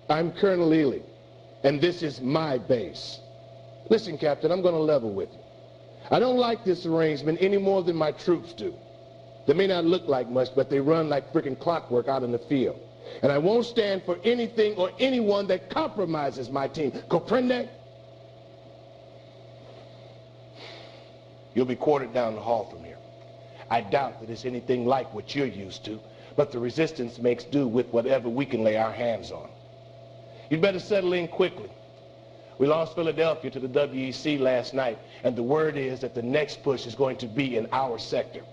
I'm Colonel Ely, and this is my base. Listen, Captain, I'm going to level with you. I don't like this arrangement any more than my troops do. They may not look like much, but they run like freaking clockwork out in the field. And I won't stand for anything or anyone that compromises my team. Comprende? You'll be quartered down the hall from here. I doubt that it's anything like what you're used to, but the resistance makes do with whatever we can lay our hands on. You'd better settle in quickly. We lost Philadelphia to the WEC last night, and the word is that the next push is going to be in our sector.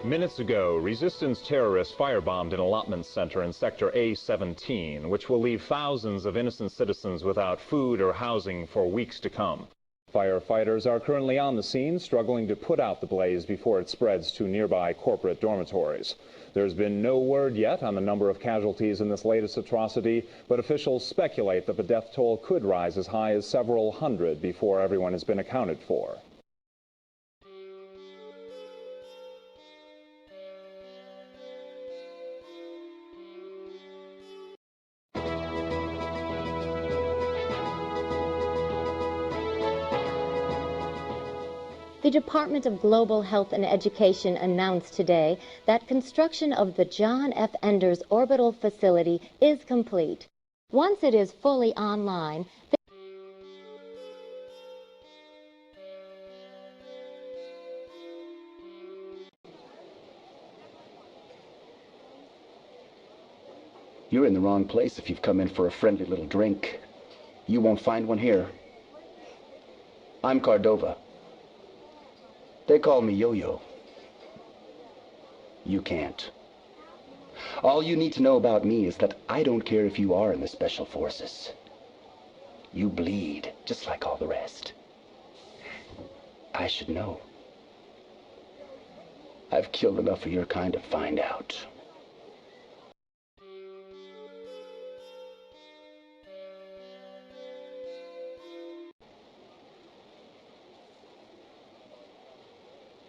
Minutes ago, resistance terrorists firebombed an allotment center in Sector A-17, which will leave thousands of innocent citizens without food or housing for weeks to come. Firefighters are currently on the scene, struggling to put out the blaze before it spreads to nearby corporate dormitories. There's been no word yet on the number of casualties in this latest atrocity, but officials speculate that the death toll could rise as high as several hundred before everyone has been accounted for. The Department of Global Health and Education announced today that construction of the John F. Enders Orbital facility is complete. Once it is fully online, You're in the wrong place if you've come in for a friendly little drink. You won't find one here. I'm Cordova. They call me Yo-Yo. You can't. All you need to know about me is that I don't care if you are in the Special Forces. You bleed, just like all the rest. I should know. I've killed enough of your kind to find out.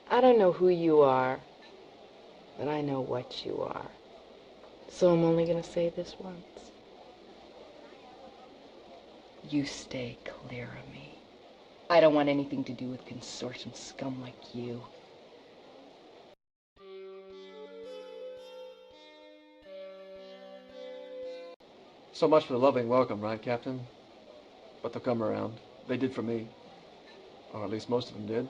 I don't know who you are, but I know what you are. So I'm only going to say this once. You stay clear of me. I don't want anything to do with consortium scum like you. So much for the loving welcome, right, Captain? But they'll come around. They did for me. Or at least most of them did.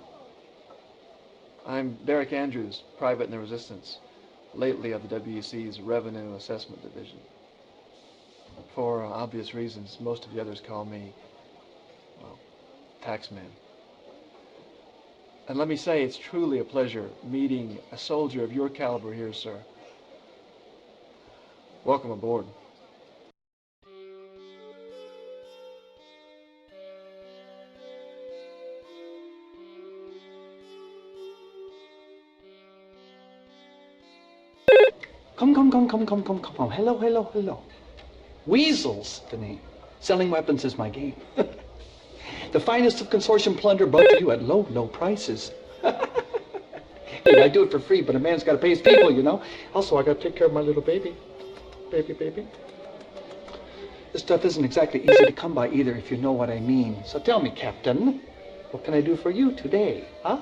I'm Derek Andrews, private in the Resistance, lately of the WEC's Revenue Assessment Division. For obvious reasons, most of the others call me, well, Taxman. And let me say, it's truly a pleasure meeting a soldier of your caliber here, sir. Welcome aboard. Come. Hello. Weasel's the name. Selling weapons is my game. The finest of consortium plunder brought to you at low prices. Hey, I do it for free, but a man's got to pay his people, you know. Also, I got to take care of my little baby. Baby. This stuff isn't exactly easy to come by either, if you know what I mean. So tell me, Captain, what can I do for you today? Huh?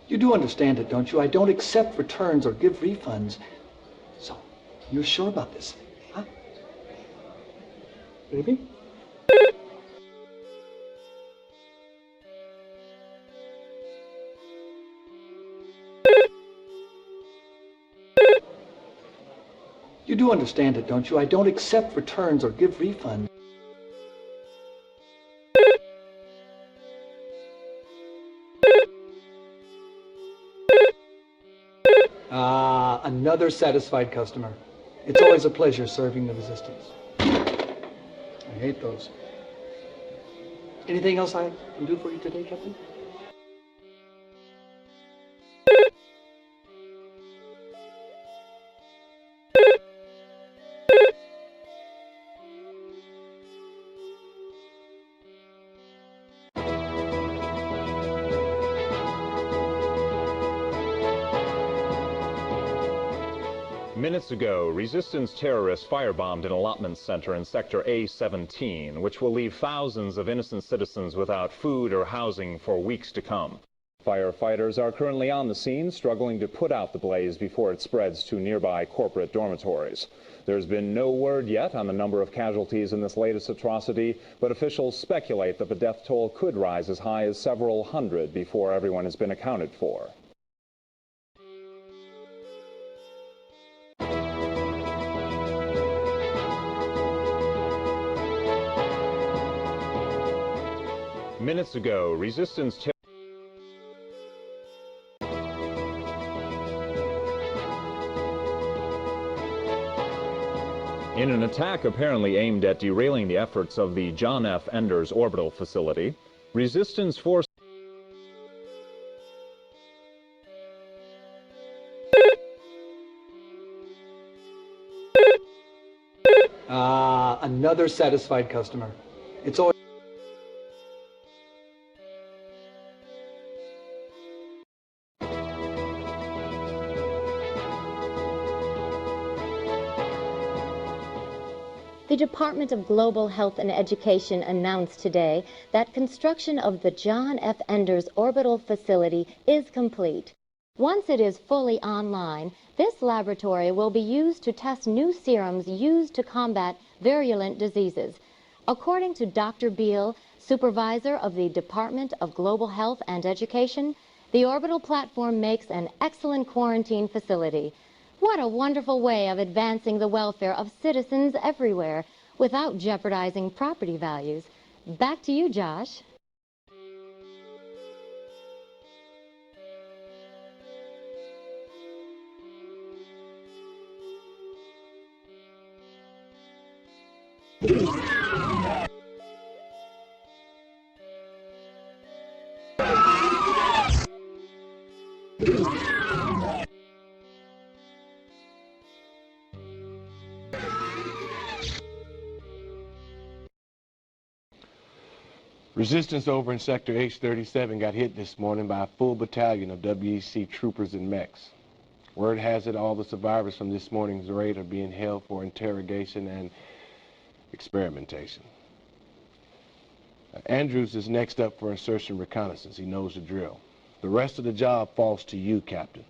You do understand it, don't you? I don't accept returns or give refunds. So, you're sure about this, huh? Baby? You do understand it, don't you? I don't accept returns or give refunds. Ah, another satisfied customer. It's always a pleasure serving the resistance. I hate those. Anything else I can do for you today, Captain? Minutes ago, resistance terrorists firebombed an allotment center in sector A17, which will leave thousands of innocent citizens without food or housing for weeks to come. Firefighters are currently on the scene, struggling to put out the blaze before it spreads to nearby corporate dormitories. There's been no word yet on the number of casualties in this latest atrocity, but officials speculate that the death toll could rise as high as several hundred before everyone has been accounted for. Minutes ago, resistance in an attack apparently aimed at derailing the efforts of the John F. Enders Orbital facility, resistance forces Ah, another satisfied customer. It's always The Department of Global Health and Education announced today that construction of the John F. Enders Orbital facility is complete. Once it is fully online, this laboratory will be used to test new serums used to combat virulent diseases. According to Dr. Beal, supervisor of the Department of Global Health and Education, the Orbital platform makes an excellent quarantine facility. What a wonderful way of advancing the welfare of citizens everywhere without jeopardizing property values. Back to you, Josh. Resistance over in Sector H-37 got hit this morning by a full battalion of WEC troopers and mechs. Word has it all the survivors from this morning's raid are being held for interrogation and experimentation. Andrews is next up for insertion reconnaissance. He knows the drill. The rest of the job falls to you, Captain.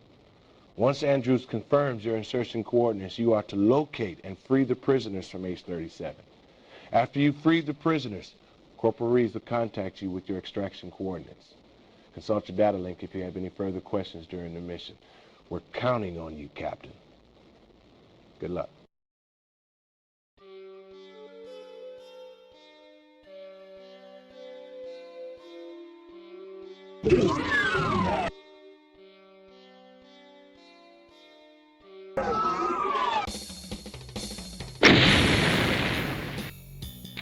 Once Andrews confirms your insertion coordinates, you are to locate and free the prisoners from H-37. After you free the prisoners, Corporal Reeves will contact you with your extraction coordinates. Consult your data link if you have any further questions during the mission. We're counting on you, Captain. Good luck. You